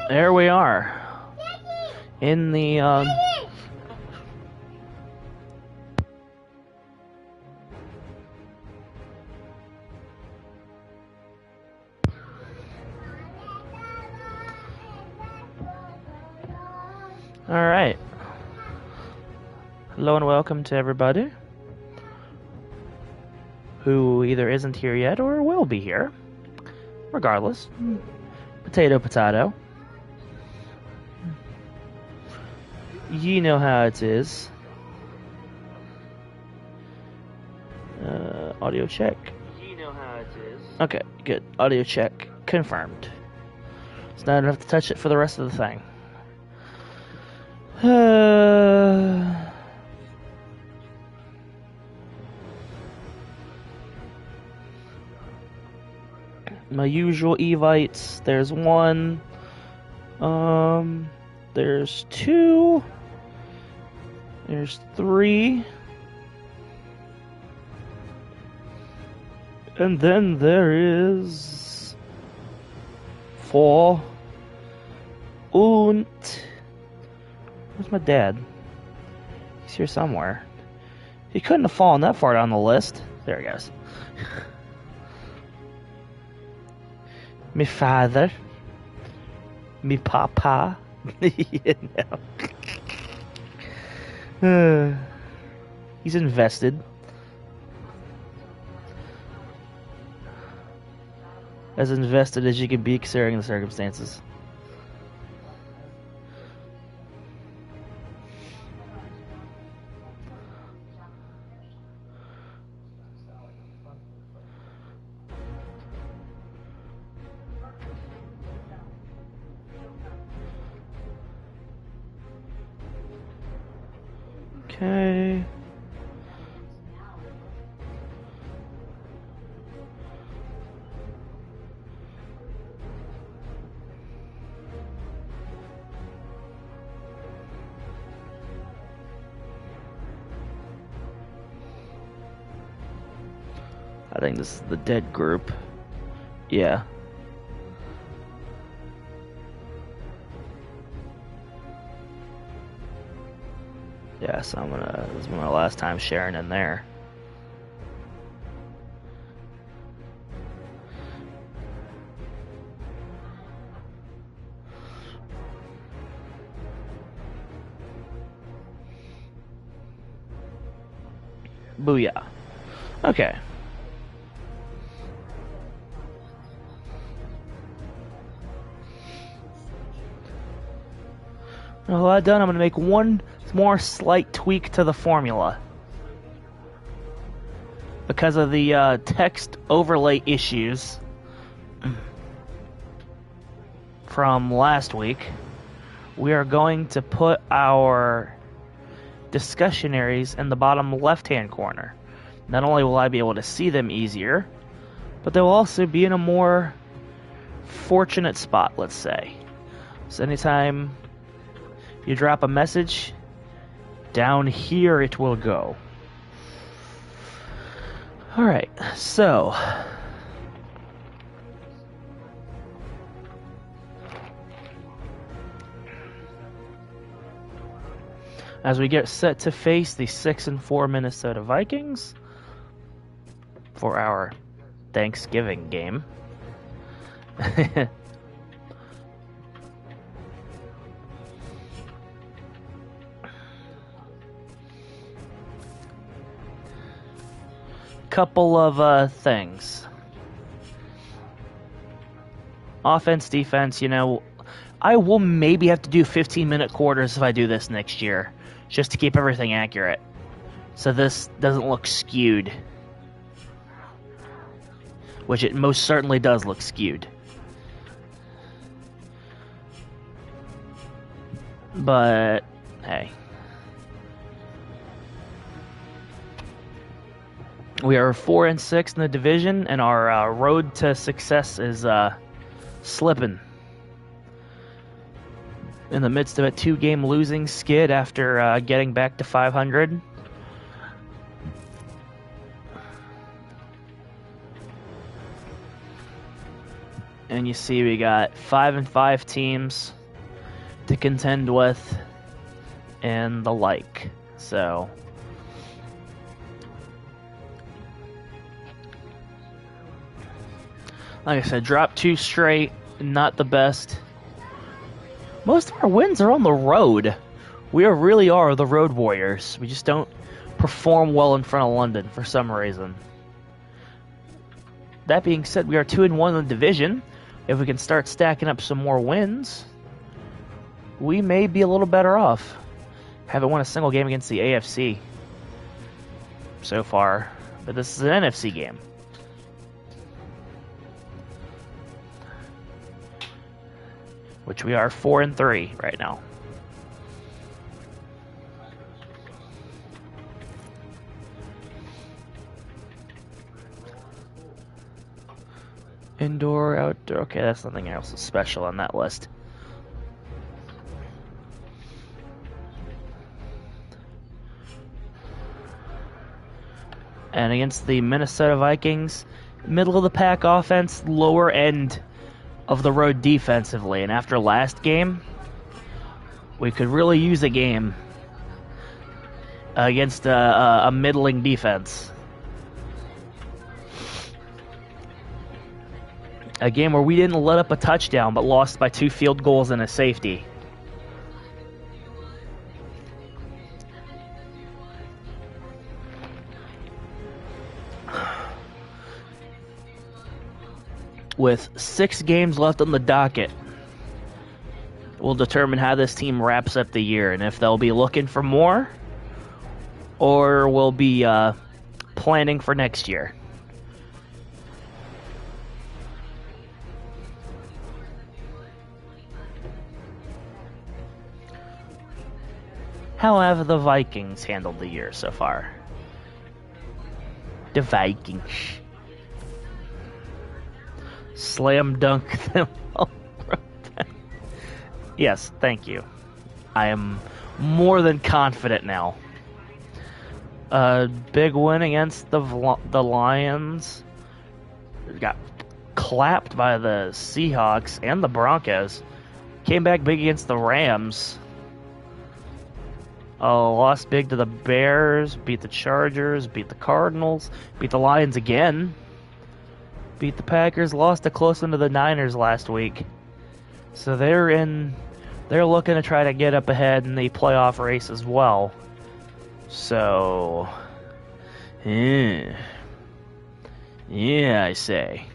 There we are. In the, Alright. Hello and welcome to everybody who either isn't here yet or will be here. Regardless. Potato, potato. You know how it is. Audio check. You know how it is. Okay, good. Audio check confirmed. So now I don't have to touch it for the rest of the thing. My usual evites. There's one. There's two. There's three. And then there is four. Und where's my dad? He's here somewhere. He couldn't have fallen that far down the list. There he goes. Me father. Me papa. You know. He's invested. As invested as you can be considering the circumstances. Okay. I think this is the dead group. Yeah. Yeah, so this is my last time sharing in there. Booyah. Okay. All that done, I'm going to make one more slight tweak to the formula. Because of the text overlay issues from last week, we are going to put our discussionaries in the bottom left-hand corner. Not only will I be able to see them easier, but they will also be in a more fortunate spot, let's say. So anytime you drop a message, down here it will go. Alright, so as we get set to face the 6-4 Minnesota Vikings for our Thanksgiving game. Couple of things. Offense, defense, you know, I will maybe have to do 15-minute quarters if I do this next year, just to keep everything accurate. So this doesn't look skewed. Which it most certainly does look skewed. But, hey. We are 4-6 in the division, and our road to success is slipping. In the midst of a 2-game losing skid after getting back to 500. And you see we got 5-5 teams to contend with and the like. So like I said, drop 2 straight, not the best. Most of our wins are on the road. We really are the road warriors. We just don't perform well in front of London for some reason. That being said, we are 2-1 in the division. If we can start stacking up some more wins, we may be a little better off. Haven't won a single game against the AFC so far, but this is an NFC game. Which we are 4-3 right now. Indoor, outdoor. Okay, that's nothing else special on that list. And against the Minnesota Vikings, middle of the pack offense, lower end of the road defensively. And after last game, we could really use a game against a middling defense. A game where we didn't let up a touchdown, but lost by 2 field goals and a safety. With 6 games left on the docket, we'll determine how this team wraps up the year and if they'll be looking for more or we'll be planning for next year. How have the Vikings handled the year so far? The Vikings. Slam dunk them. Yes, thank you. I am more than confident now. Big win against the Lions. Got clapped by the Seahawks and the Broncos. Came back big against the Rams. Lost big to the Bears. Beat the Chargers. Beat the Cardinals. Beat the Lions again. Beat the Packers, lost a close one to the Niners last week. So they're looking to try to get up ahead in the playoff race as well. So, yeah, I say.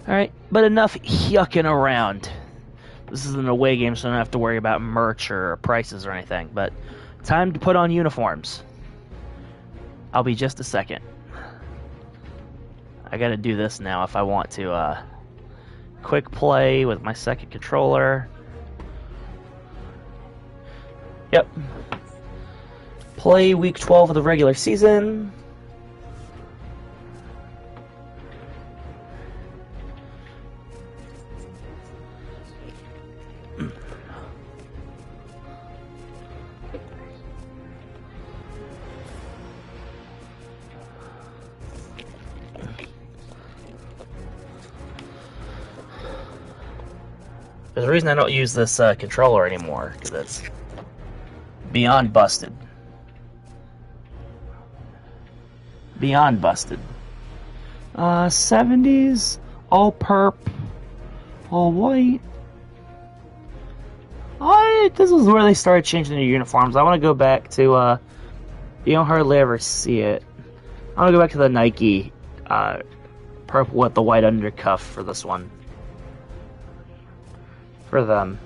Alright, but enough yucking around. This is an away game, so I don't have to worry about merch or prices or anything. But time to put on uniforms. I'll be just a second. I gotta do this now if I want to quick play with my second controller. Yep. Play week 12 of the regular season. There's a reason I don't use this controller anymore, because it's beyond busted. Beyond busted. 70s, all perp, all white. This is where they started changing the uniforms. I want to go back to, you don't hardly ever see it. I want to go back to the Nike purple with the white undercuff for this one. For them.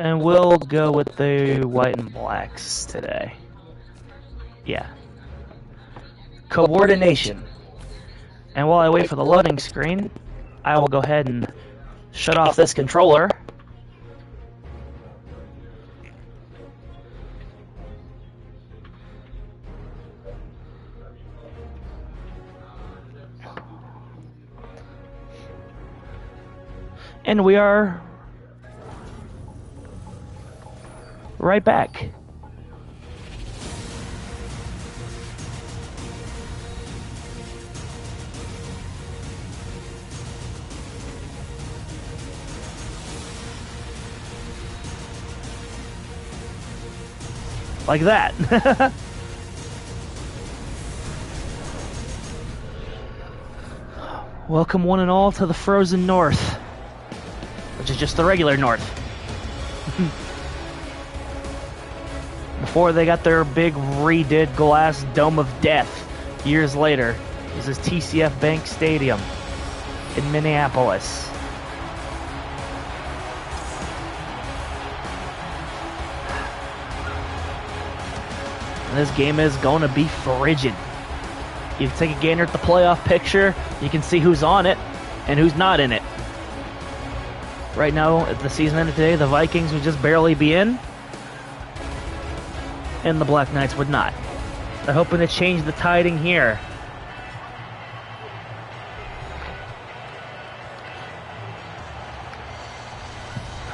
And we'll go with the white and blacks today. Yeah. coordination. And while I wait for the loading screen, I will go ahead and shut off this controller. And we are right back. Like that. Welcome one and all to the frozen north, which is just the regular north. Before they got their big redid glass dome of death years later. This is TCF Bank Stadium in Minneapolis. And this game is going to be frigid. You can take a gander at the playoff picture. You can see who's on it and who's not in it. Right now, if the season ended today, the Vikings would just barely be in, and the Black Knights would not. They're hoping to change the tiding here.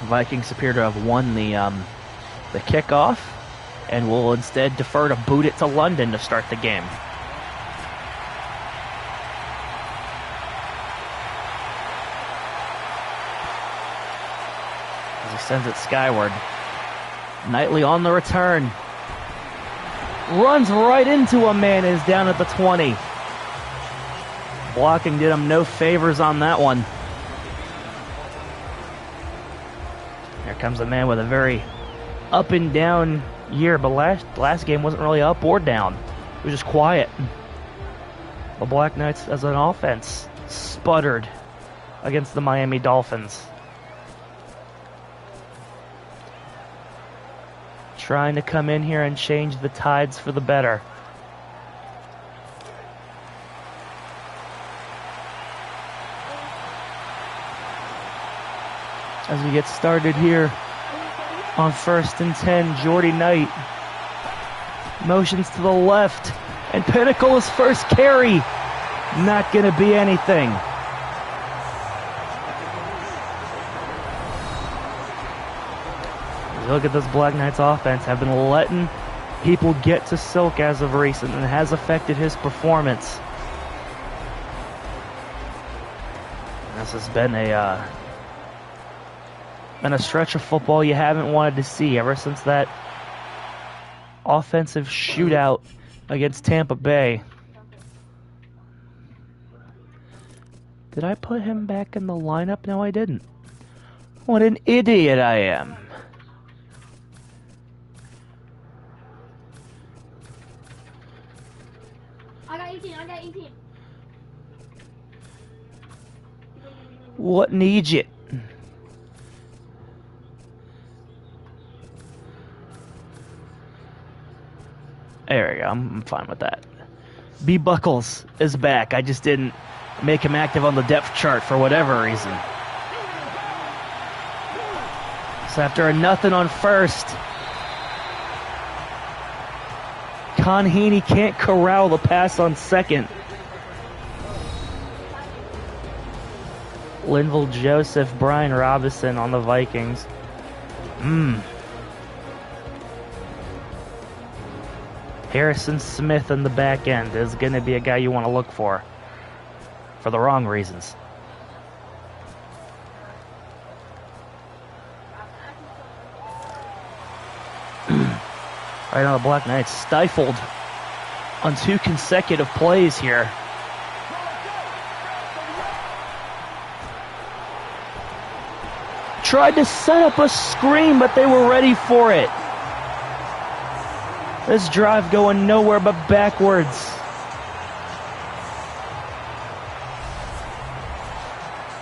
Vikings appear to have won the kickoff, and will instead defer to boot it to London to start the game. As he sends it skyward. Knightley on the return. Runs right into a man, is down at the 20. Blocking did him no favors on that one. Here comes a man with a very up and down year, but last game wasn't really up or down. It was just quiet. The Black Knights, as an offense, sputtered against the Miami Dolphins. Trying to come in here and change the tides for the better. As we get started here on 1st and 10, Jordy Knight motions to the left, and Pinnacle's first carry, not going to be anything. Look at this Black Knights offense, have been letting people get to Silk as of recent, and it has affected his performance. This has been a stretch of football you haven't wanted to see ever since that offensive shootout against Tampa Bay. Did I put him back in the lineup? No, I didn't. What an idiot I am. I got 18. What an idiot. There we go, I'm fine with that. B. Buckles is back. I just didn't make him active on the depth chart for whatever reason. So after a nothing on first, Con Heaney can't corral the pass on second. Linville Joseph, Brian Robinson on the Vikings. Harrison Smith in the back end is going to be a guy you want to look for the wrong reasons. Right now, the Black Knights stifled on 2 consecutive plays here. Tried to set up a screen, but they were ready for it. This drive going nowhere but backwards.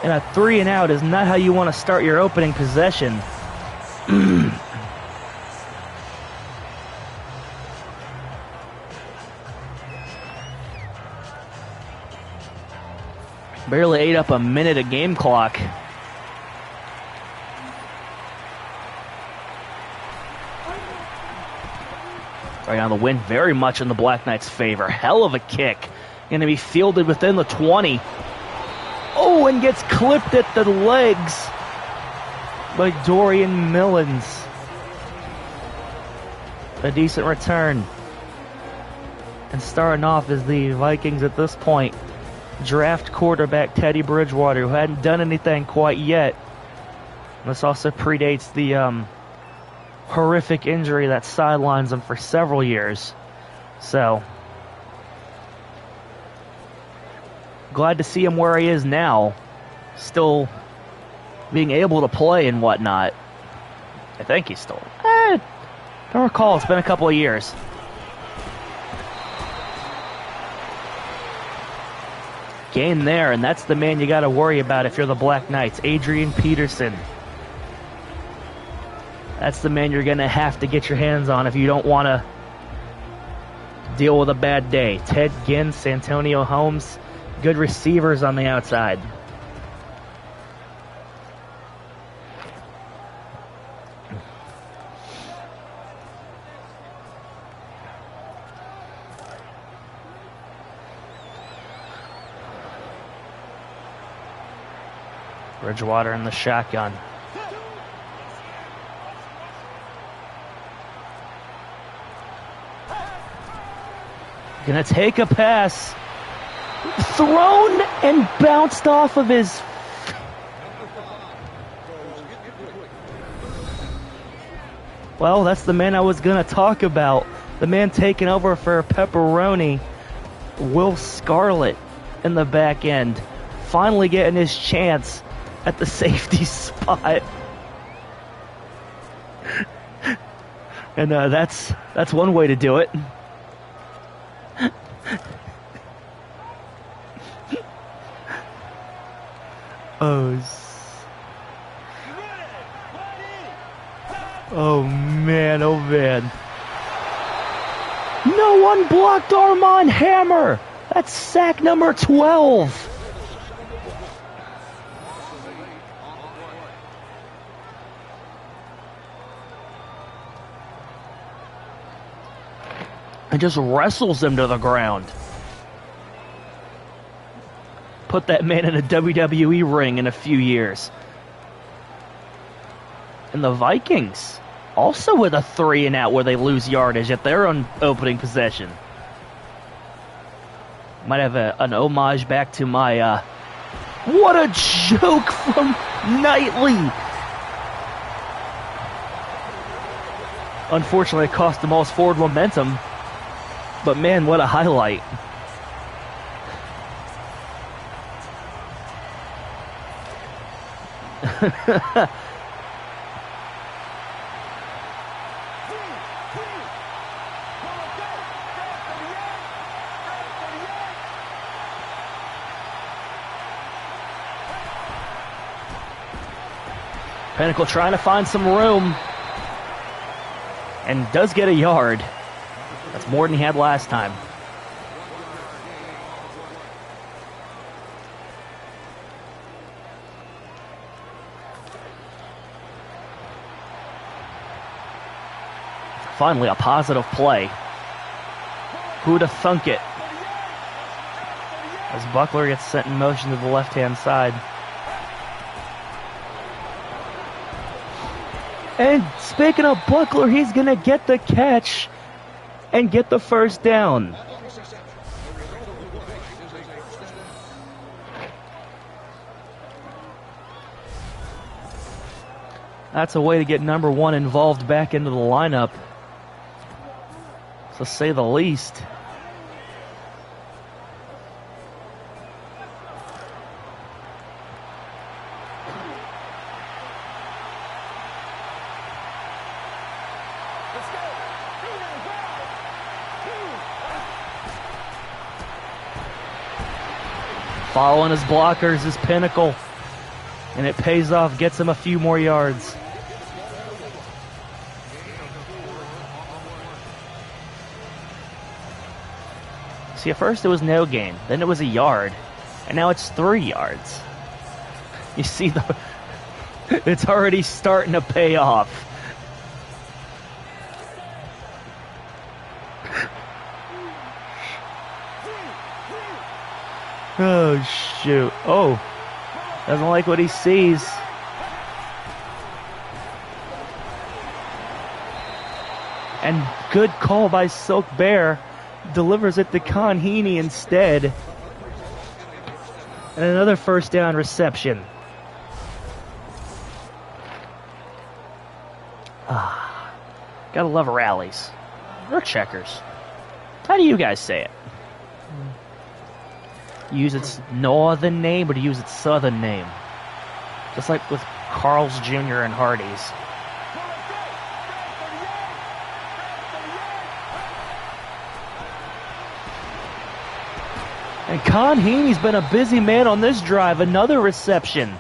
And a 3 and out is not how you want to start your opening possession. Barely ate up a minute of game clock. Right now the wind very much in the Black Knights' favor. Hell of a kick. Going to be fielded within the 20. Oh, and gets clipped at the legs by Dorian Millens. A decent return. And starting off is the Vikings at this point. Draft quarterback Teddy Bridgewater, who hadn't done anything quite yet. This also predates the horrific injury that sidelines him for several years. So, glad to see him where he is now. Still being able to play and whatnot. I think he's still... don't recall. It's been a couple of years. Gain there, and that's the man you got to worry about if you're the Black Knights. Adrian Peterson. That's the man you're going to have to get your hands on if you don't want to deal with a bad day. Ted Ginn, Santonio Holmes, good receivers on the outside. Bridgewater in the shotgun. Gonna take a pass. Thrown and bounced off of his... Well, that's the man I was gonna talk about. The man taking over for Pepperoni. Will Scarlett in the back end. Finally getting his chance at the safety spot. And that's one way to do it. Oh man, oh man. No one blocked Armand Hammer. That's sack number 12. And just wrestles him to the ground. Put that man in a WWE ring in a few years. And the Vikings, also with a 3 and out where they lose yardage at their own opening possession. Might have an homage back to my, what a joke from Knightley! Unfortunately, it cost them all forward momentum. But man, what a highlight. Pinnacle trying to find some room. And does get a yard. That's more than he had last time. Finally, a positive play. Who'd have thunk it? As Buckler gets set in motion to the left-hand side. And speaking of Buckler, he's going to get the catch and get the first down. That's a way to get number 1 involved back into the lineup, to say the least. Following his blockers is Pinnacle, and it pays off, gets him a few more yards. See, at first it was no gain, then it was a yard, And now it's 3 yards. You see, it's already starting to pay off. Oh, shoot. Oh, doesn't like what he sees. And good call by Silk Bear. Delivers it to Conheaney instead. And another first down reception. Gotta love rallies. Or checkers. How do you guys say it? Use its northern name or to use its southern name? Just like with Carl's Jr. and Hardee's. And Conheaney's been a busy man on this drive. Another reception.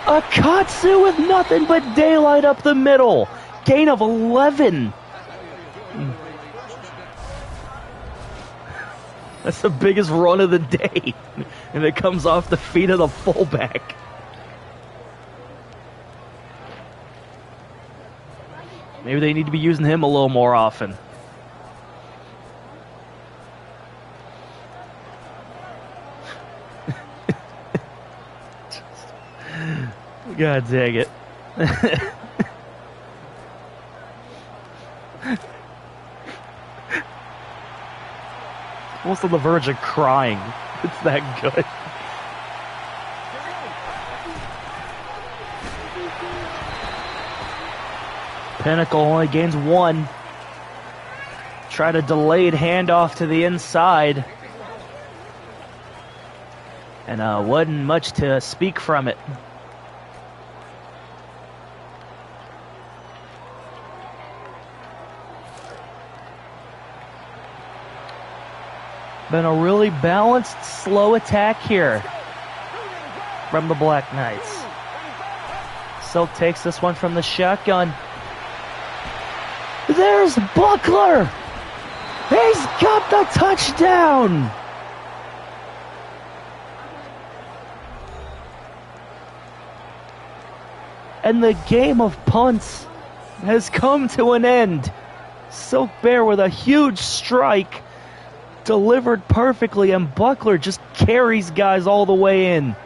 Akatsu with nothing but daylight up the middle. Gain of 11. That's the biggest run of the day. And it comes off the feet of the fullback. Maybe they need to be using him a little more often. God dang it. Almost on the verge of crying. It's that good. Pinnacle only gains 1. Try to delayed handoff to the inside. And wasn't much to speak from it. Been a really balanced, slow attack here from the Black Knights. Silk takes this one from the shotgun. There's Buckler! He's got the touchdown! And the game of punts has come to an end. Silk Bear with a huge strike. Delivered perfectly, and Buckler just carries guys all the way in.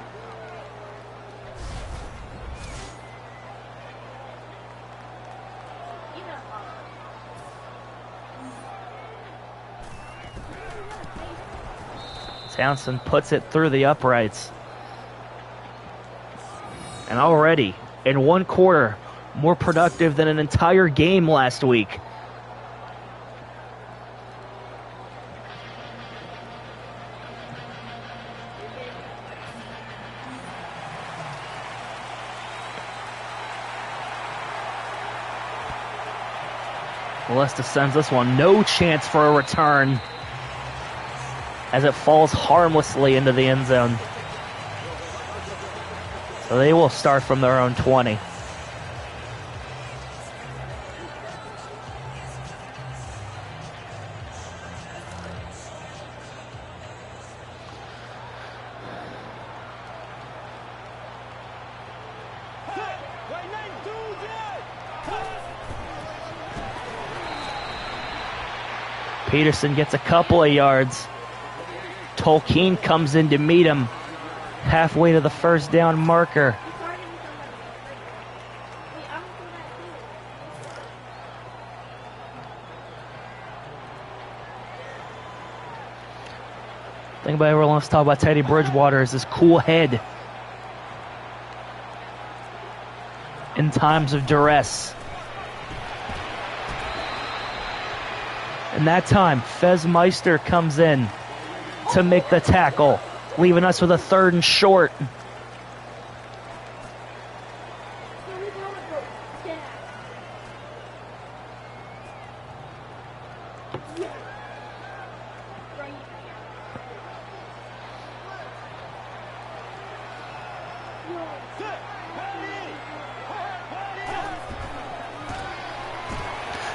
Townsend puts it through the uprights. And already, in 1 quarter, more productive than an entire game last week. Molesta sends this one. No chance for a return as it falls harmlessly into the end zone. So they will start from their own 20. Peterson gets a couple of yards. Tolkien comes in to meet him halfway to the first down marker. Thing about everyone wants to talk about Teddy Bridgewater is his cool head in times of duress. And that time, Fez Meister comes in to make the tackle, leaving us with a 3rd and short.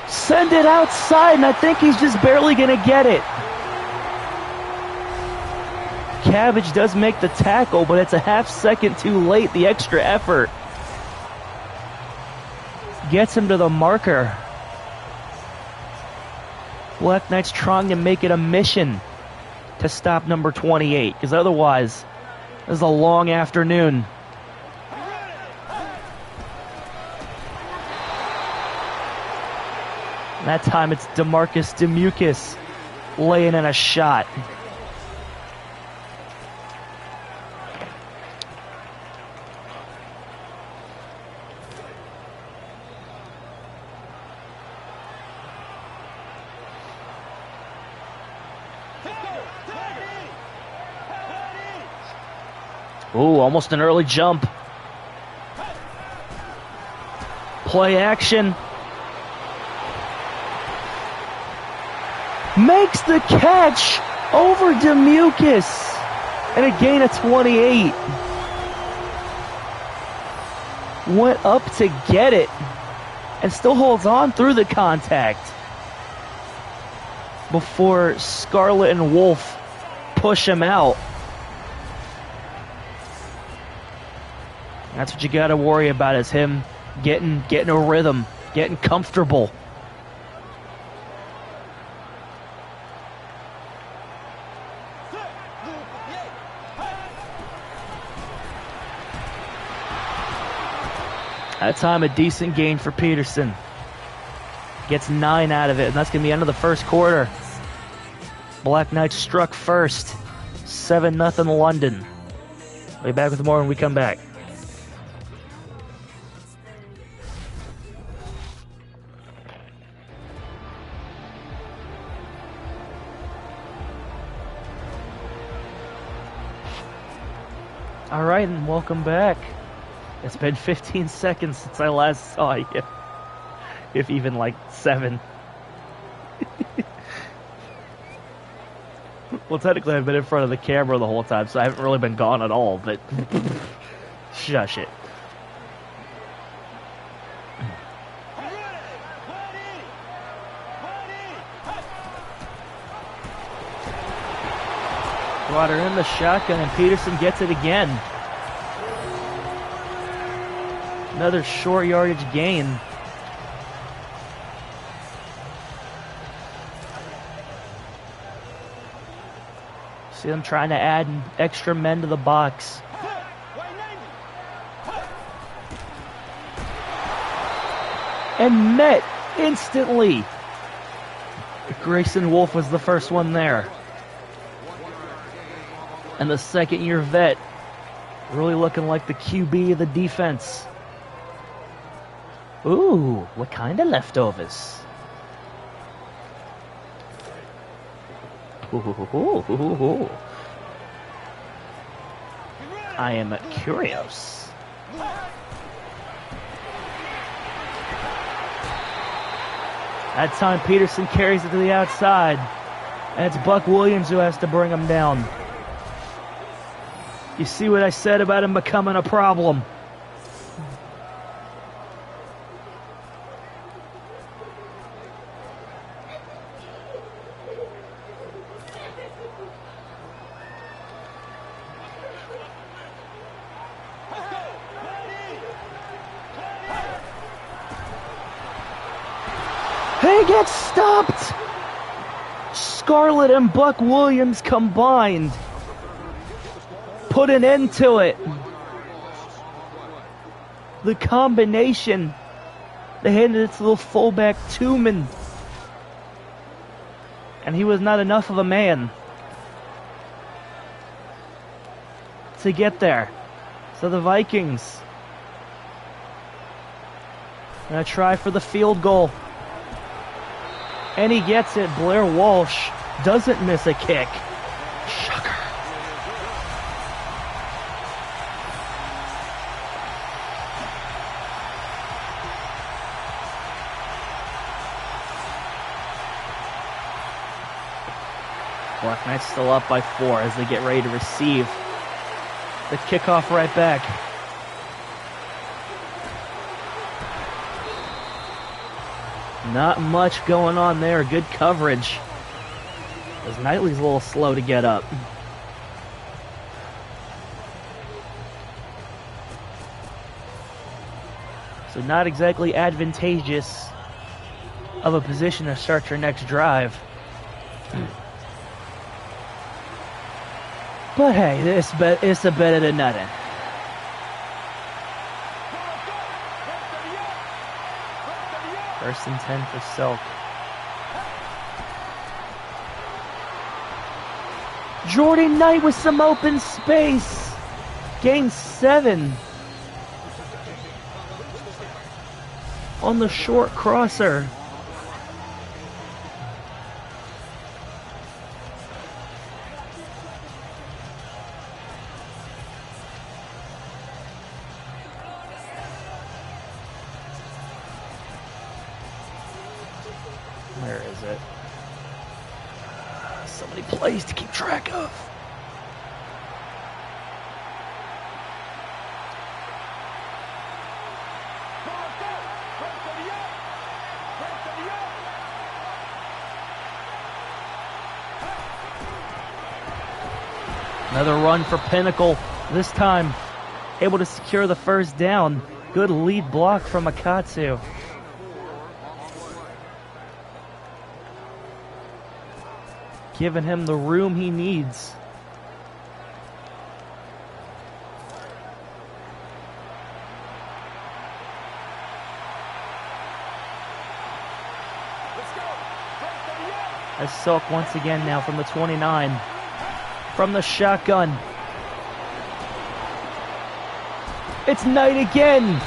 Send it outside, and I think he's just barely going to get it. Cabbage does make the tackle, but it's a half second too late, the extra effort. Gets him to the marker. Black Knight's trying to make it a mission to stop number 28, because otherwise, this is a long afternoon. That time it's DeMarcus Demucus laying in a shot. Ooh, almost an early jump. Play action. Makes the catch over Demucus. And a gain of 28. Went up to get it. And still holds on through the contact. Before Scarlet and Wolf push him out. That's what you got to worry about, is him getting a rhythm, getting comfortable. That time a decent gain for Peterson. Gets 9 out of it, and that's going to be the end of the first quarter. Black Knight struck first. 7-0 London. We'll be back with more when we come back. All right, and welcome back. It's been 15 seconds since I last saw you. If even like 7. Well, technically I've been in front of the camera the whole time, so I haven't really been gone at all, but shush it. Brought her in the shotgun, and Peterson gets it again. Another short yardage gain. See them trying to add extra men to the box. And met instantly. Grayson Wolf was the first one there. And the second-year vet really looking like the QB of the defense. Ooh, what kind of leftovers? Ooh. I am curious. That time Peterson carries it to the outside. And it's Buck Williams who has to bring him down. You see what I said about him becoming a problem? He gets stopped! Scarlett and Buck Williams combined. Put an end to it. The combination. They handed it to the fullback Tooman. And he was not enough of a man to get there. So the Vikings gonna try for the field goal. And he gets it. Blair Walsh doesn't miss a kick. Shocker. Black Knights still up by 4 as they get ready to receive the kickoff right back. Not much going on there. Good coverage. As Knightley's a little slow to get up. So not exactly advantageous of a position to start your next drive. But hey, it's a better than nothing. First and 10 for Silk. Jordan Knight with some open space. Gain 7. On the short crosser. Where is it? So many plays to keep track of. Another run for Pinnacle. This time, able to secure the first down. Good lead block from Akatsu. Giving him the room he needs. As Silk once again now from the 29. From the shotgun. It's Knight again.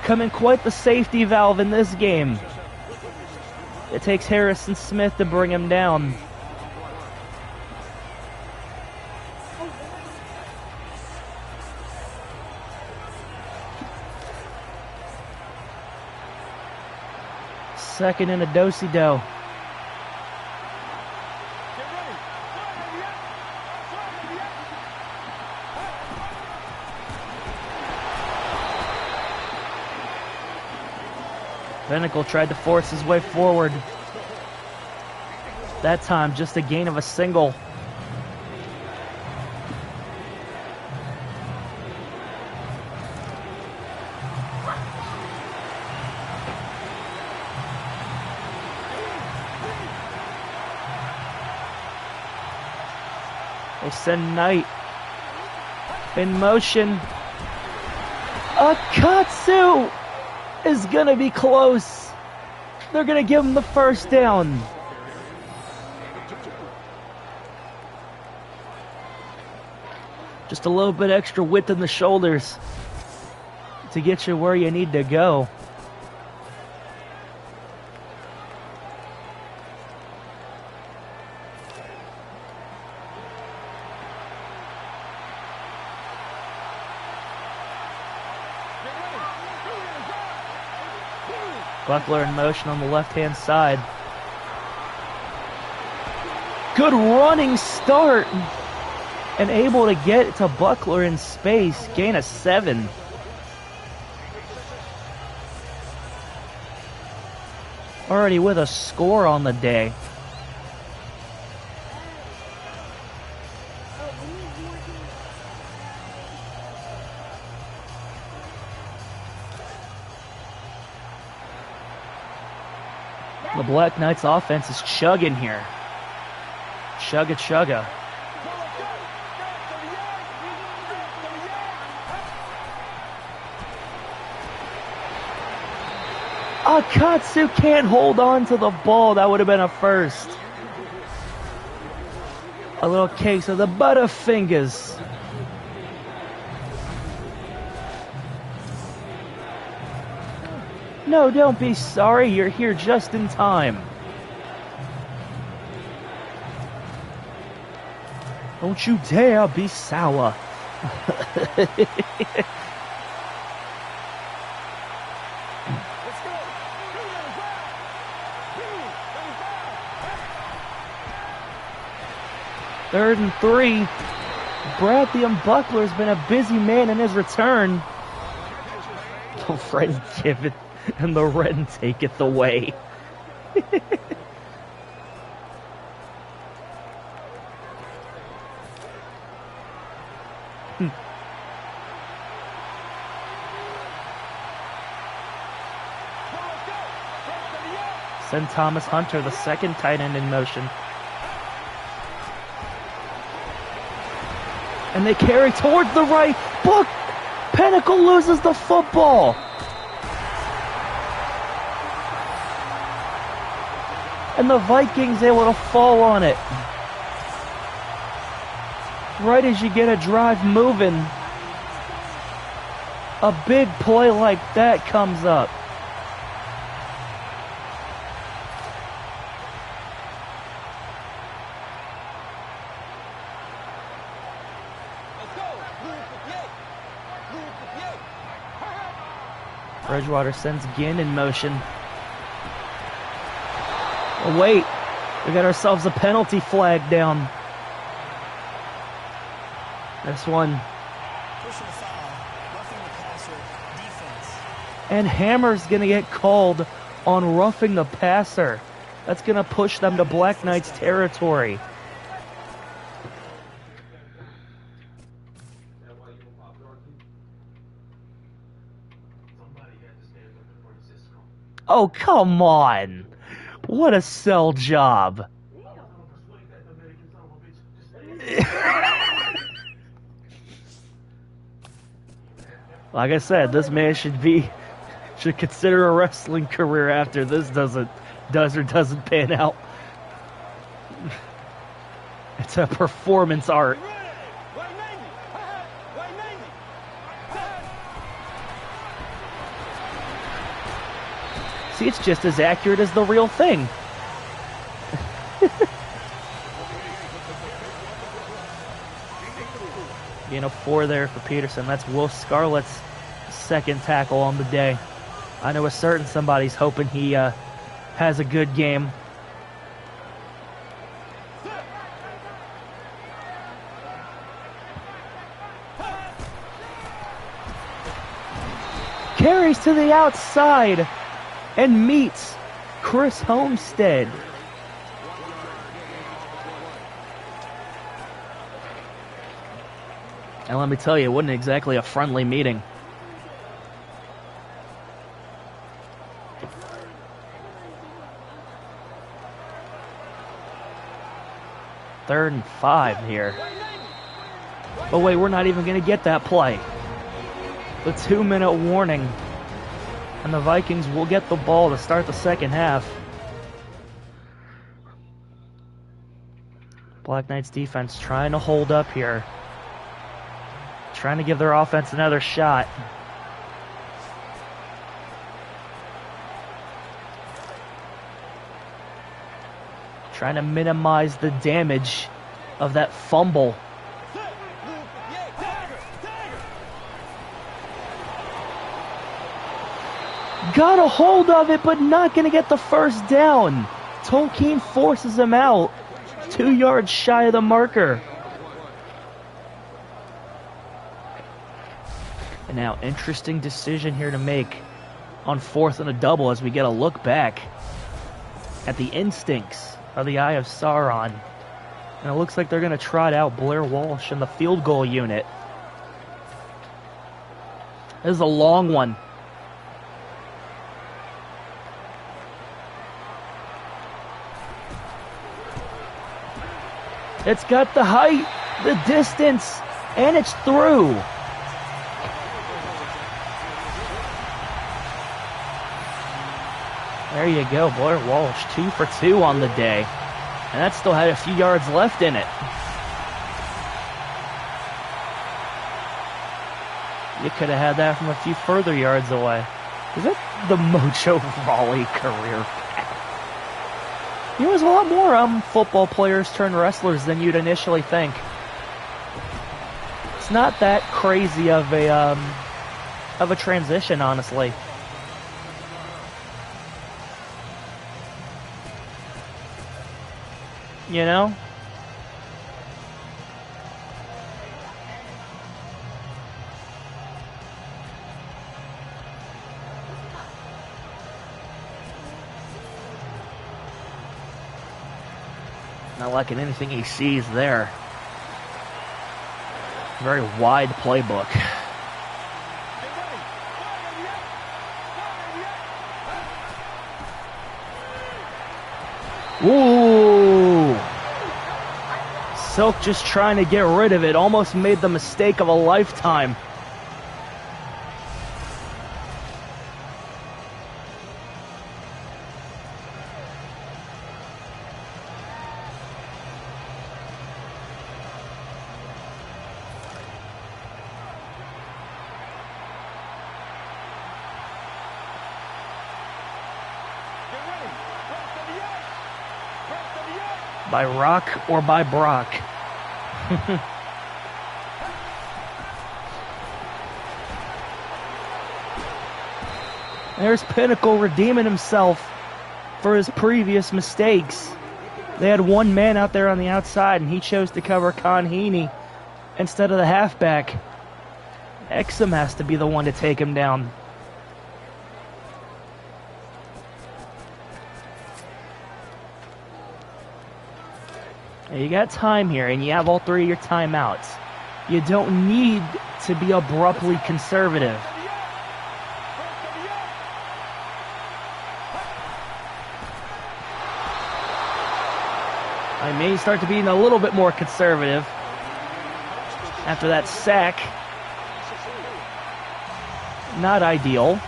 Coming quite the safety valve in this game. It takes Harrison Smith to bring him down. Second in a do-si-do. Pinnacle tried to force his way forward. That time, just a gain of a single. They send Knight in motion. Akatsu is gonna be close. They're gonna give him the first down. Just a little bit extra width in the shoulders to get you where you need to go. Buckler in motion on the left-hand side. Good running start. And able to get to Buckler in space. Gain of 7. Already with a score on the day. The Black Knights offense is chugging here. Chugga chugga. Akatsu can't hold on to the ball. That would have been a first. A little case of the Butterfingers. No, don't be sorry. You're here just in time. Don't you dare be sour. Third and 3. Bradley and Buckler's been a busy man in his return. Oh, Freddie Gibbons. and the Ren taketh away. Send Thomas Hunter, the second tight end, in motion. And they carry towards the right. Book! Pinnacle loses the football. And the Vikings able to fall on it. Right as you get a drive moving, a big play like that comes up. Bridgewater sends Ginn in motion. Oh, wait, we got ourselves a penalty flag down. This one. And Hammer's going to get called on roughing the passer. That's going to push them to Black Knights territory. Oh, come on. What a sell job. Like I said, this man should consider a wrestling career after this does or doesn't pan out. It's a performance art. See, it's just as accurate as the real thing. Being a 4 there for Peterson. That's Will Scarlett's second tackle on the day. I know a certain somebody's hoping he has a good game. Carries to the outside and meets Chris Homestead. And let me tell you, it wasn't exactly a friendly meeting. Third and 5 here. But wait, we're not even going to get that play. The 2-minute warning. And the Vikings will get the ball to start the second half. Black Knights defense trying to hold up here. Trying to give their offense another shot. Trying to minimize the damage of that fumble. Got a hold of it, but not going to get the first down. Tolkien forces him out. 2 yards shy of the marker. And now, interesting decision here to make on 4th and a double as we get a look back at the instincts of the Eye of Sauron. And it looks like they're going to trot out Blair Walsh in the field goal unit. This is a long one. It's got the height, the distance, and it's through. There you go, Blair Walsh, 2 for 2 on the day. And that still had a few yards left in it. You could have had that from a few further yards away. Is that the Mojo Rawley career path? You know, there's a lot more football players turned wrestlers than you'd initially think. It's not that crazy of a transition, honestly. You know? Not liking anything he sees there. Very wide playbook. Ooh! Silk just trying to get rid of it. Almost made the mistake of a lifetime. By Rock or by Brock? There's Pinnacle redeeming himself for his previous mistakes. They had one man out there on the outside, and he chose to cover Con Heaney instead of the halfback. Exum has to be the one to take him down. You got time here, and you have all three of your timeouts. You don't need to be abruptly conservative. I may start to be a little bit more conservative after that sack. Not ideal.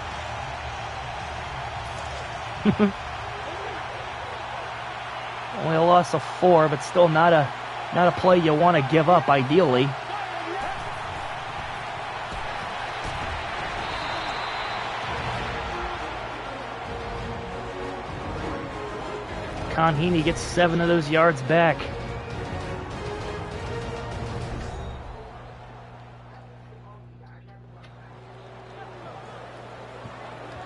Only a loss of 4, but still not a play you want to give up, ideally. Con Heaney gets 7 of those yards back.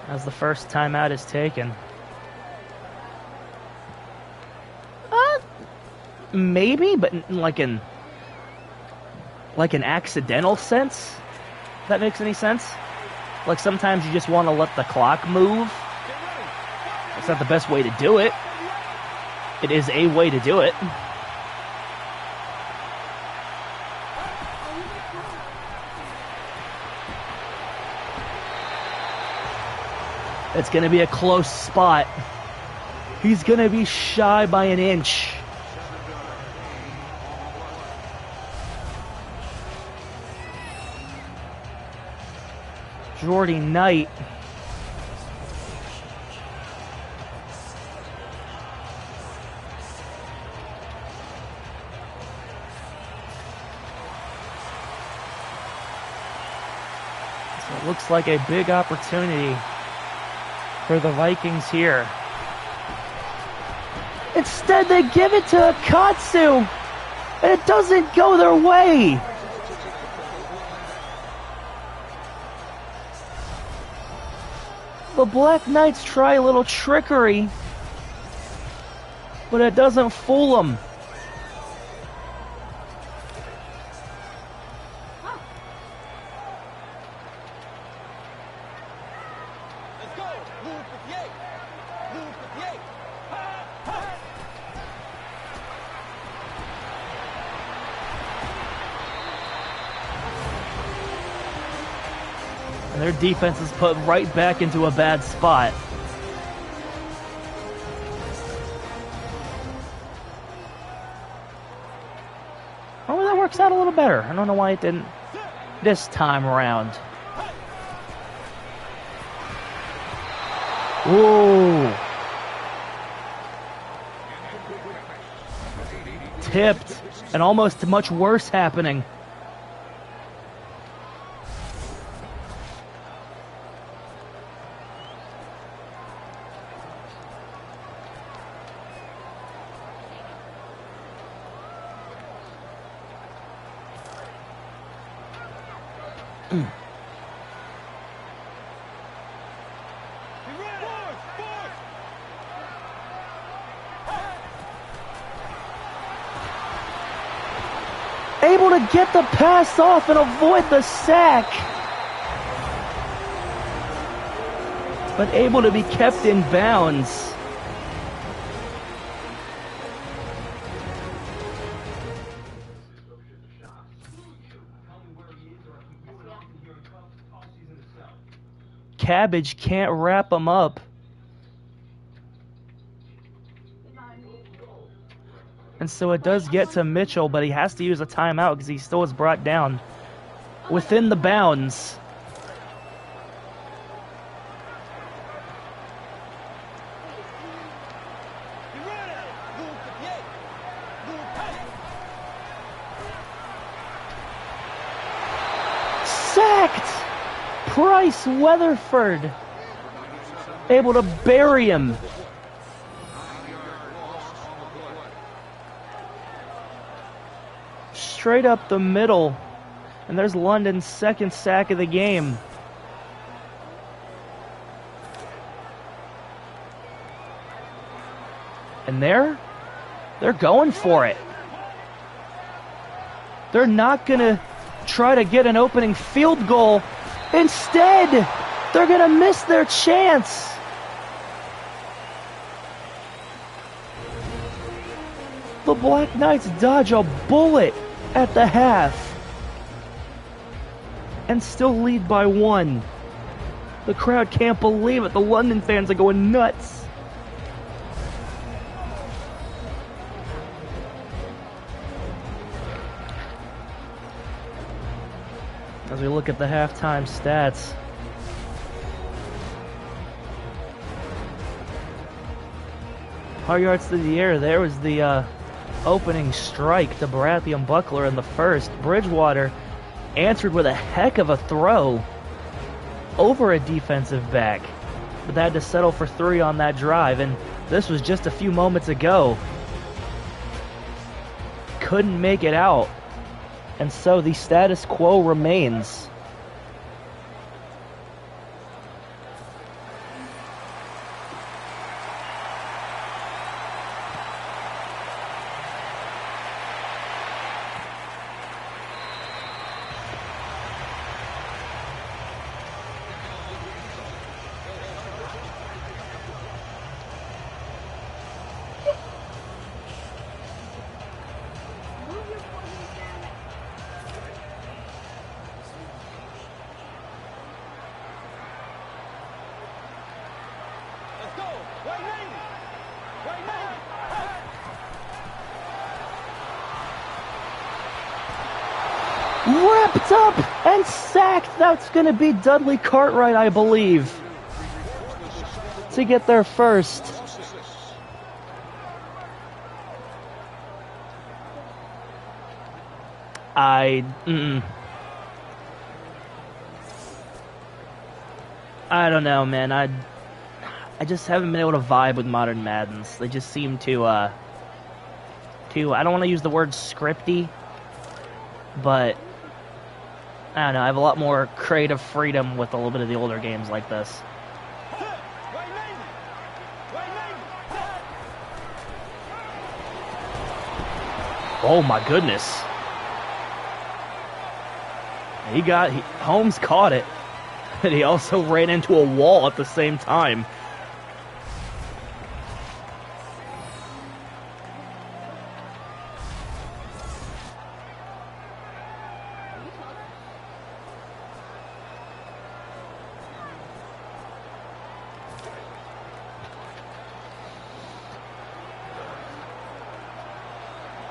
As the first timeout is taken. Maybe, but like an accidental sense. If that makes any sense. Like sometimes you just want to let the clock move. It's not the best way to do it. It is a way to do it. It's going to be a close spot. He's going to be shy by an inch. Jordy Knight. So it looks like a big opportunity for the Vikings here. Instead, they give it to Akatsu, and it doesn't go their way. The Black Knights try a little trickery, but it doesn't fool them. And their defense is put right back into a bad spot. Oh, that works out a little better. I don't know why it didn't this time around. Ooh. Tipped, and almost much worse happening. Able to get the pass off and avoid the sack. But able to be kept in bounds. Cabbage can't wrap him up. And so it does get to Mitchell, but he has to use a timeout because he still is brought down within the bounds. Sacked! Price Weatherford able to bury him. Straight up the middle. And there's London's second sack of the game. And they're going for it. They're not going to try to get an opening field goal. Instead, they're going to miss their chance. The Black Knights dodge a bullet at the half and still lead by 1. The crowd can't believe it. The London fans are going nuts. As we look at the halftime stats, hard yards through the air, there was the opening strike to Baratheon Buckler in the first. Bridgewater answered with a heck of a throw over a defensive back, but they had to settle for 3 on that drive, and this was just a few moments ago. Couldn't make it out, and so the status quo remains. Wrapped up and sacked. That's going to be Dudley Cartwright, I believe, to get there first. I don't know, man. I just haven't been able to vibe with modern Maddens. They just seem to I don't want to use the word scripty, but I don't know, I have a lot more creative freedom with a little bit of the older games like this. Oh my goodness. Holmes caught it, and he also ran into a wall at the same time.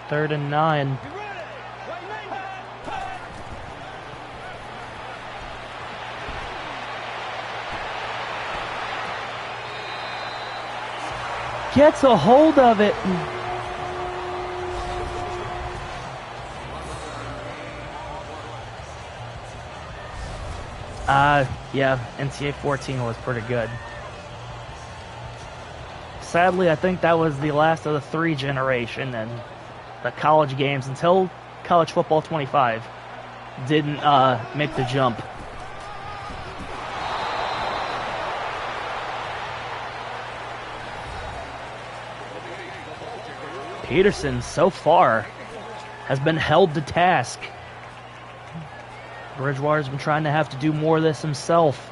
Third and 9. Gets a hold of it. Yeah, NCAA 14 was pretty good. Sadly, I think that was the last of the 3 generation, and the college games until college football 25 didn't make the jump. Peterson, so far, has been held to task. Bridgewater's been trying to have to do more of this himself.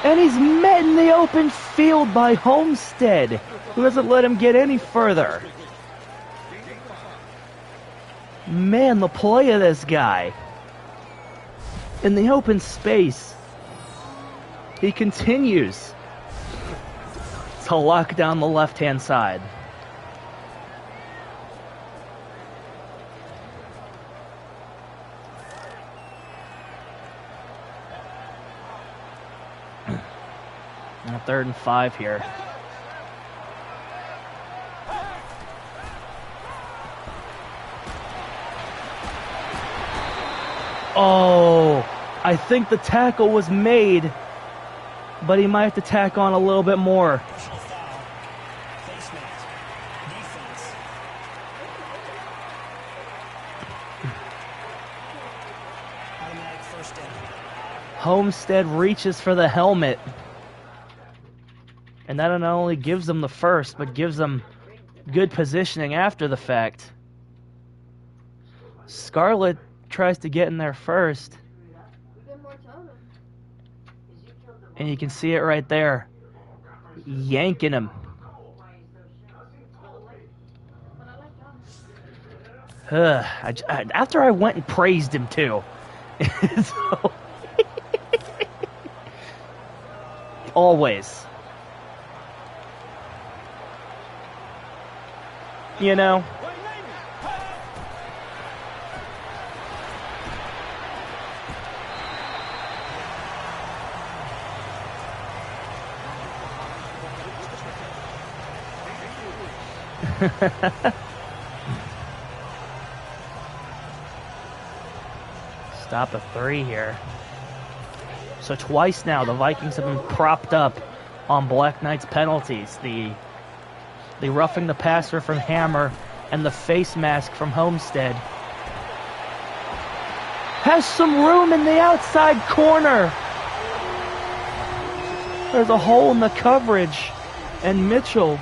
And he's met in the open field by Homestead, who doesn't let him get any further. Man, the play of this guy. In the open space, he continues to lock down the left-hand side. Now 3rd and 5 here. Oh, I think the tackle was made, but he might have to tack on a little bit more. Homestead reaches for the helmet. And that not only gives them the first, but gives them good positioning after the fact. Scarlet tries to get in there first. And you can see it right there. Yanking him. After I went and praised him too. So, always. You know? Stop a 3 here. So twice now the Vikings have been propped up on Black Knight's penalties. The roughing the passer from Hammer and the face mask from Homestead. Has some room in the outside corner. There's a hole in the coverage, and Mitchell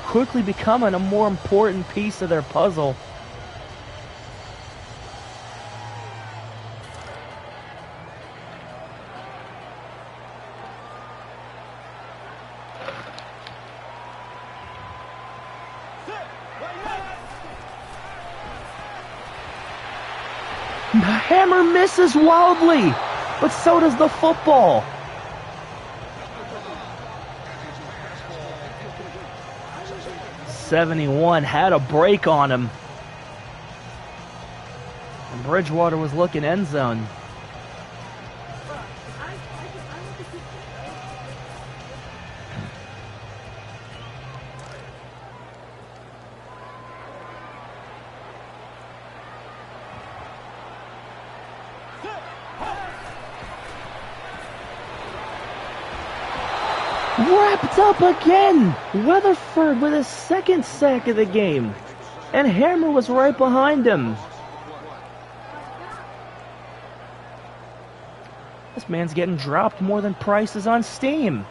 quickly becoming a more important piece of their puzzle. Hammer misses wildly, but so does the football. '71 had a break on him. And Bridgewater was looking end zone. Wrapped up again! Weatherford with his 2nd sack of the game. And Hammer was right behind him. This man's getting dropped more than prices on Steam.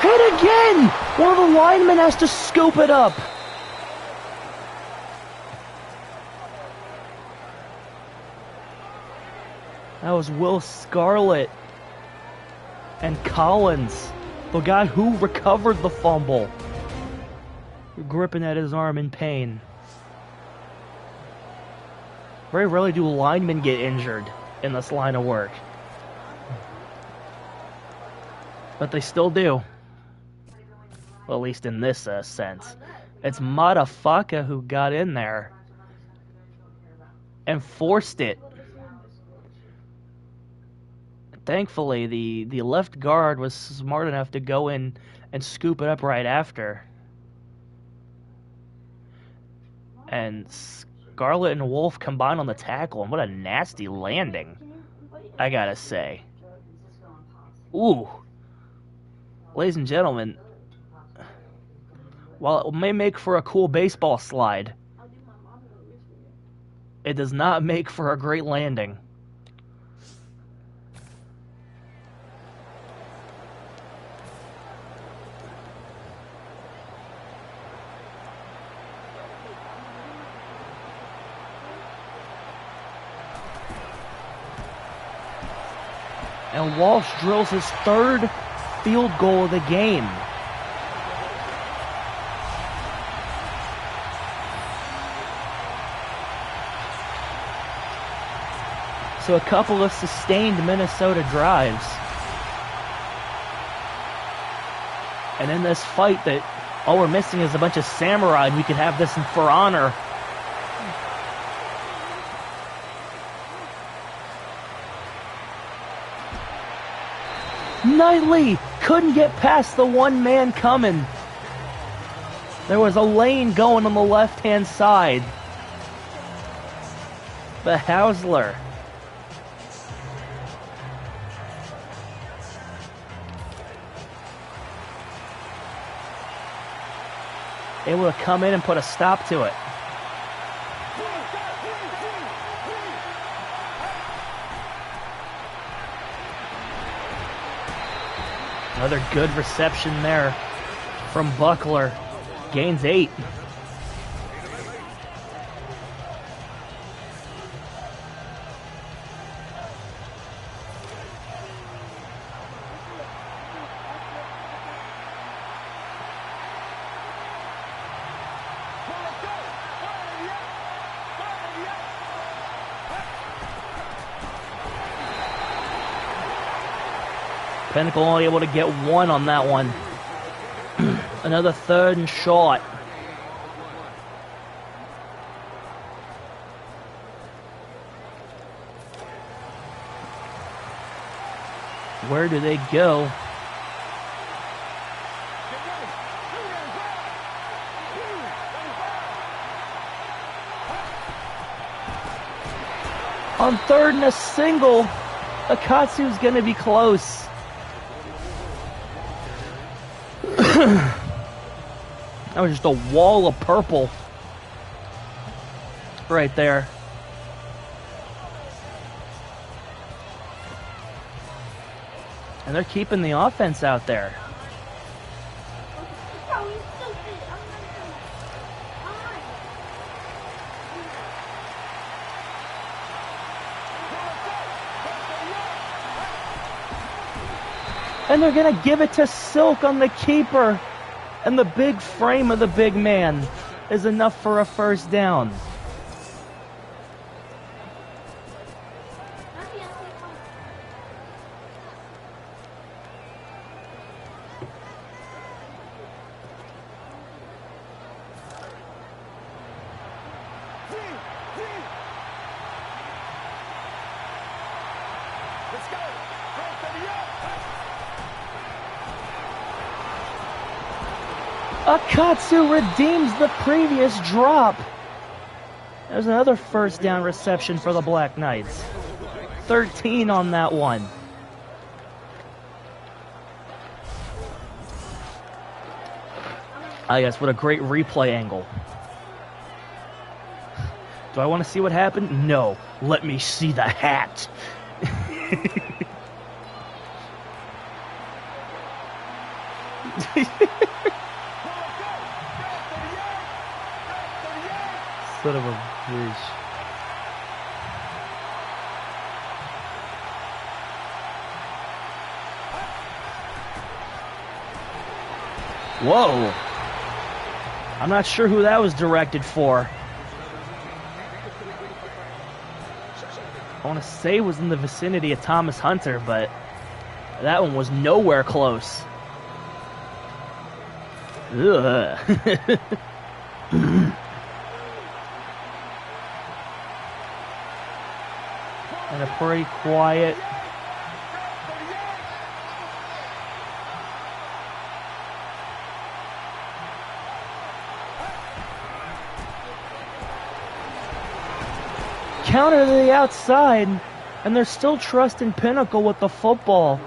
Hit again! One of the linemen has to scoop it up. That was Will Scarlett and Collins, the guy who recovered the fumble, gripping at his arm in pain. Very rarely do linemen get injured in this line of work, but they still do. Well, at least in this sense. It's Madafaka who got in there and forced it. Thankfully, the left guard was smart enough to go in and scoop it up right after. And Scarlett and Wolf combined on the tackle, and what a nasty landing, I gotta say. Ooh. Ladies and gentlemen, while it may make for a cool baseball slide, it does not make for a great landing. And Walsh drills his third field goal of the game. So a couple of sustained Minnesota drives. And in this fight that all we're missing is a bunch of samurai, and we could have this for honor. Knightley couldn't get past the one man coming. There was a lane going on the left-hand side. But Hausler able to come in and put a stop to it. Another good reception there from Buckler. Gains 8. Pinnacle only able to get 1 on that one. Another 3rd and short. Where do they go? On 3rd and a single, Akatsu's gonna be close. That was just a wall of purple right there. And they're keeping the offense out there. And they're going to give it to Silk on the keeper. And the big frame of the big man is enough for a first down. Akatsu redeems the previous drop. There's another first down reception for the Black Knights. 13 on that one. Ah, yes, what a great replay angle. Do I want to see what happened? No. Let me see the hat. Son of a bitch. Whoa. I'm not sure who that was directed for. I want to say it was in the vicinity of Thomas Hunter, but that one was nowhere close. Ugh. And a pretty quiet counter to the outside, and they're still trusting Pinnacle with the football.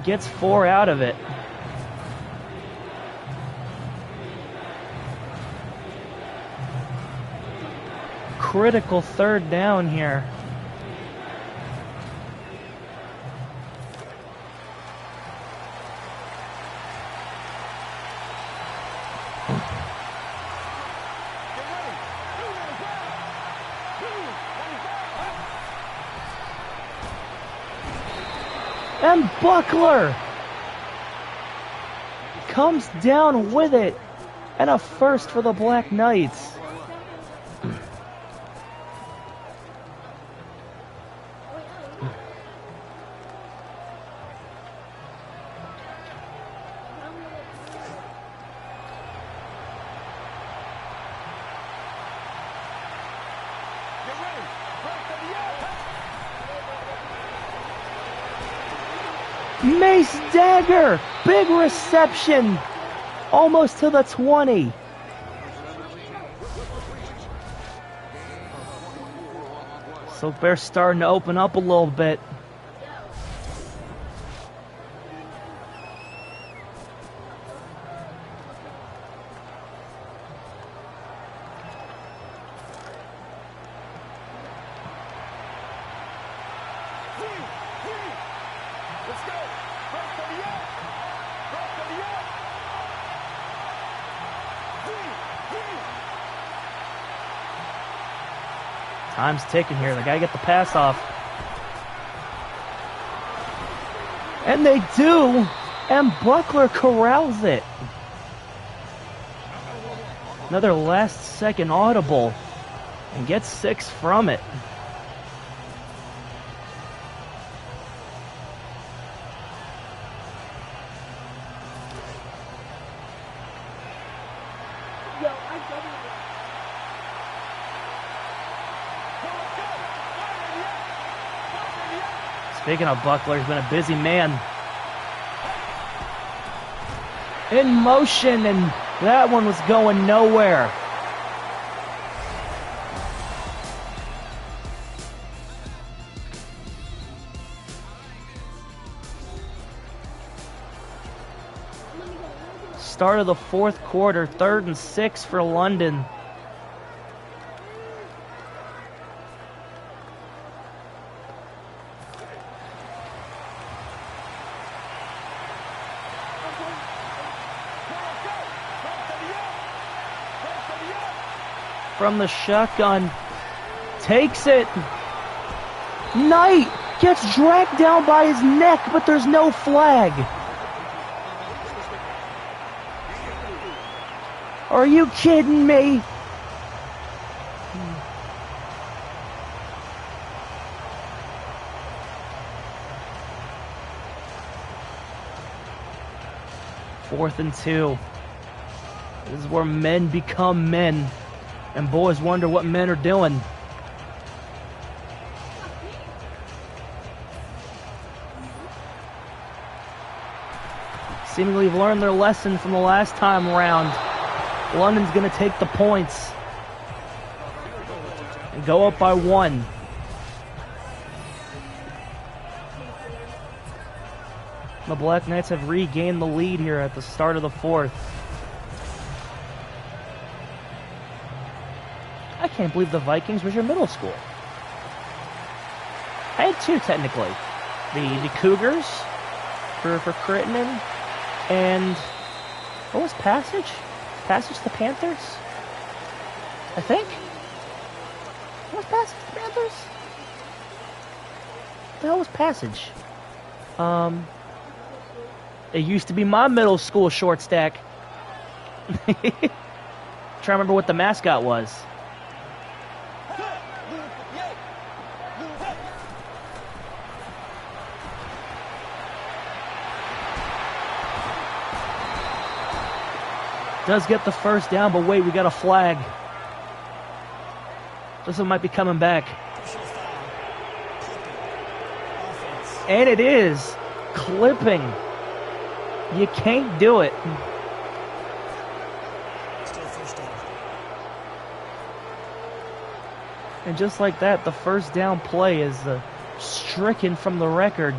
Gets 4 out of it. Critical 3rd down here. And Buckler comes down with it. And a first for the Black Knights. Mace dagger, big reception, almost to the 20. So they're starting to open up a little bit. Time's ticking here. They gotta get the pass off. And they do. And Buckler corrals it. Another last second audible. And gets 6 from it. Speaking of Buckler, he's been a busy man. In motion, and that one was going nowhere. Start of the fourth quarter, 3rd and 6 for London. From the shotgun, takes it. Knight gets dragged down by his neck, but there's no flag. Are you kidding me? Fourth and 2. This is where men become men. And boys wonder what men are doing. Seemingly have learned their lesson from the last time around. London's going to take the points. And go up by 1. The Black Knights have regained the lead here at the start of the 4th. I can't believe the Vikings was your middle school. I had 2 technically. The Cougars for Crittenden, and what was Passage? Passage the Panthers? I think. What was Passage the Panthers? What the hell was Passage? It used to be my middle school short stack. Trying to remember what the mascot was. Does get the first down, but wait, we got a flag. This one might be coming back. And it is. Clipping. You can't do it. And just like that, the first down play is stricken from the record.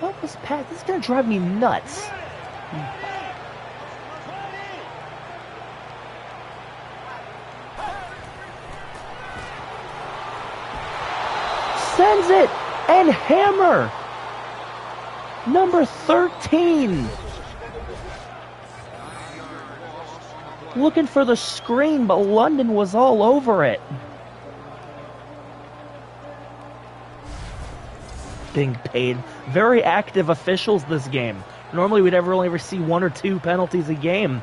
What was Pat? This is going to drive me nuts. Sends it and hammer. Number 13. Looking for the screen, but London was all over it. being paid. Very active officials this game. Normally we'd only ever see 1 or 2 penalties a game.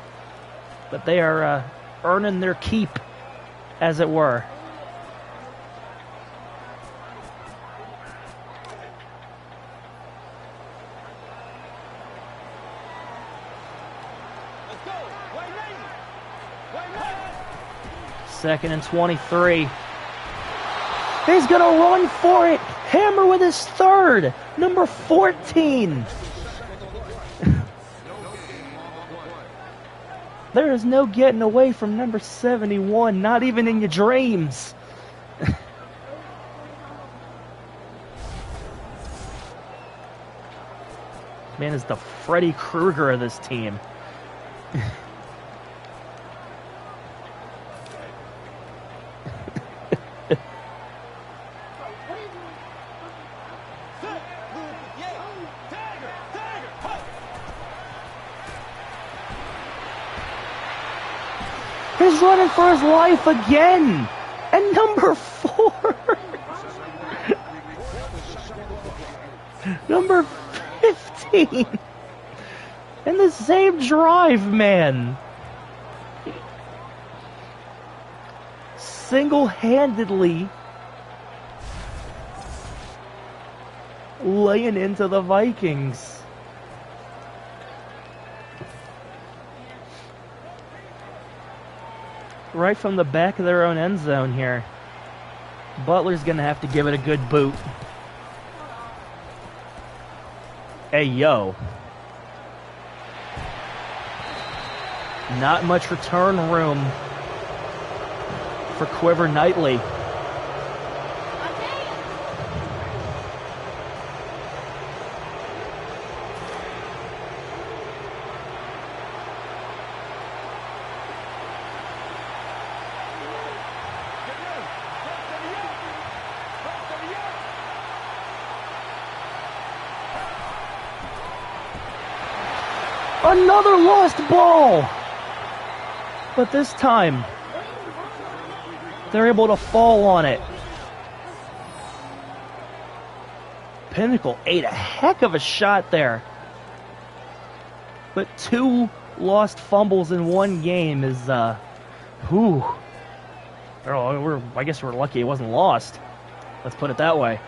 But they are earning their keep, as it were. Second and 23. He's going to run for it. Hammer with his third. Number 14. There is no getting away from number 71, not even in your dreams. Man is the Freddy Krueger of this team. He's running for his life again. And number 4. Number 15. In the same drive, man. Single-handedly laying into the Vikings. Right from the back of their own end zone here. Butler's going to have to give it a good boot. Hey, yo. Not much return room for Quiver Knightley. Another lost ball! But this time, they're able to fall on it. Pinnacle ate a heck of a shot there. But 2 lost fumbles in one game is, I guess we're lucky it wasn't lost. Let's put it that way.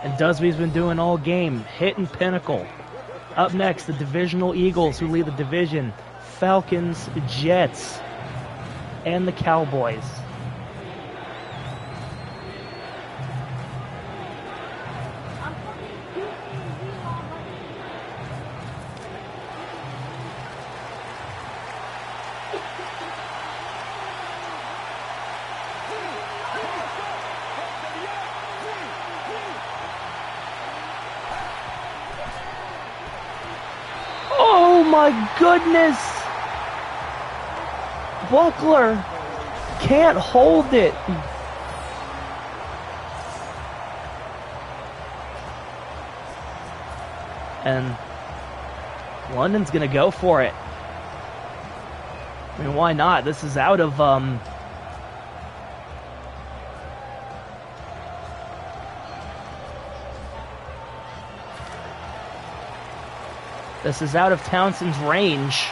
And Dusby's been doing all game, hitting Pinnacle. Up next, the divisional Eagles who lead the division. Falcons, Jets, and the Cowboys. Oh my goodness! Buckler can't hold it. And London's gonna go for it. I mean, why not? This is out of this is out of Townsend's range.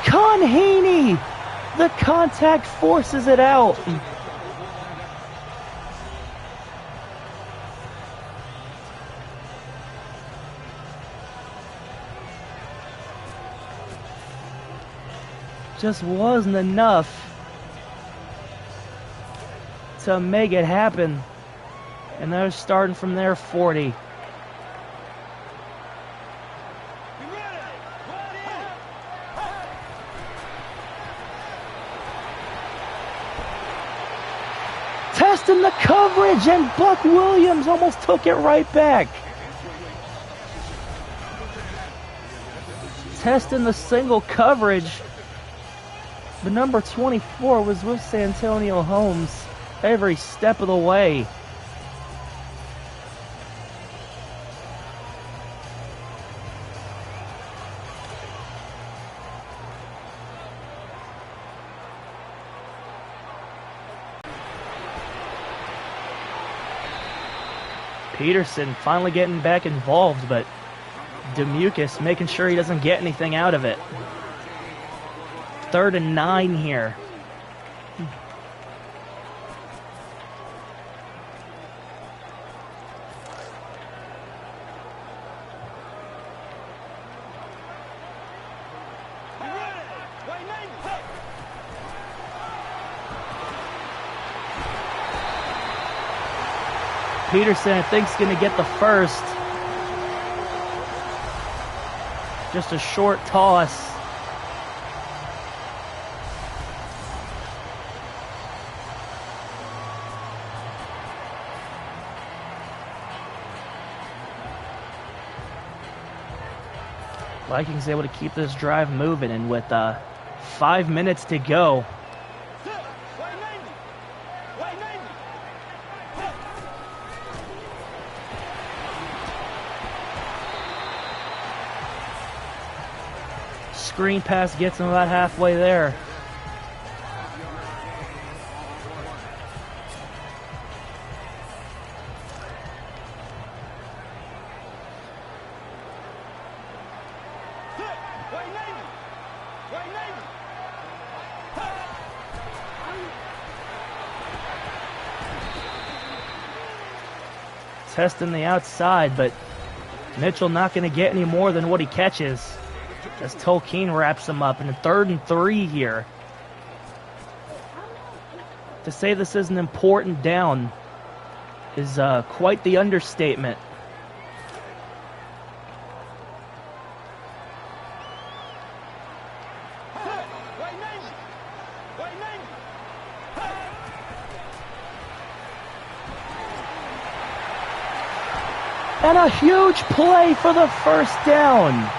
Conhaney! The contact forces it out. Just wasn't enough to make it happen. And they're starting from their 40. Testing the coverage, and Buck Williams almost took it right back. testing the single coverage. The number 24 was with Santonio Holmes every step of the way. Peterson finally getting back involved, but Demucus making sure he doesn't get anything out of it. 3rd and 9 here. Peterson, I think, is going to get the first. Just a short toss. Vikings able to keep this drive moving, and with 5 minutes to go. Screen pass gets him about halfway there. Testing the outside, but Mitchell not going to get any more than what he catches as Tolkien wraps him up in a 3rd and 3 here. To say this is an important down is quite the understatement. And a huge play for the first down.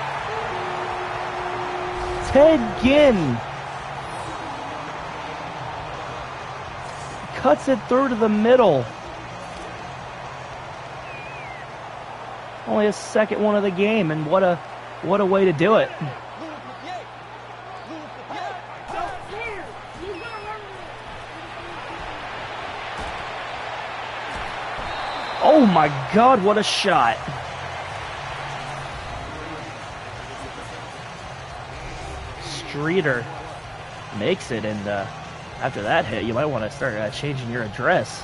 Ted Ginn cuts it through to the middle. Only his 2nd one of the game, and what a way to do it. Oh my God, what a shot. Streeter makes it, and after that hit, you might want to start changing your address.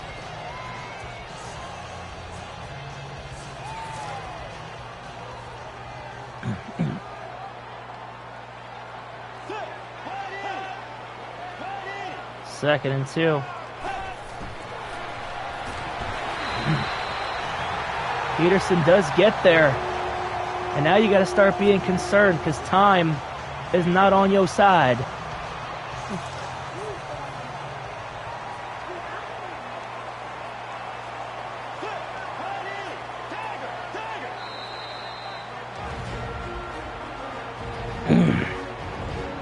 Second and 2. Peterson does get there, and now you got to start being concerned because time is not on your side.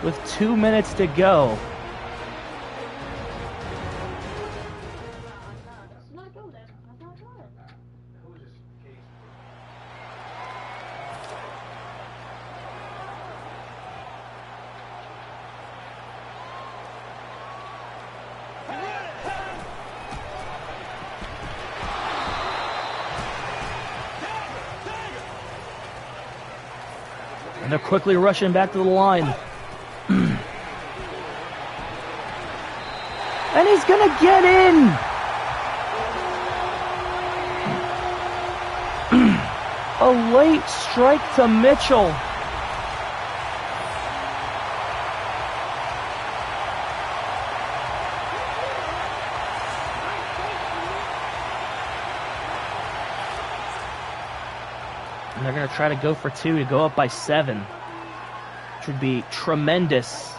With 2 minutes to go. And they're quickly rushing back to the line. And he's going to get in. A late strike to Mitchell. And they're going to try to go for 2 to go up by 7, which would be tremendous.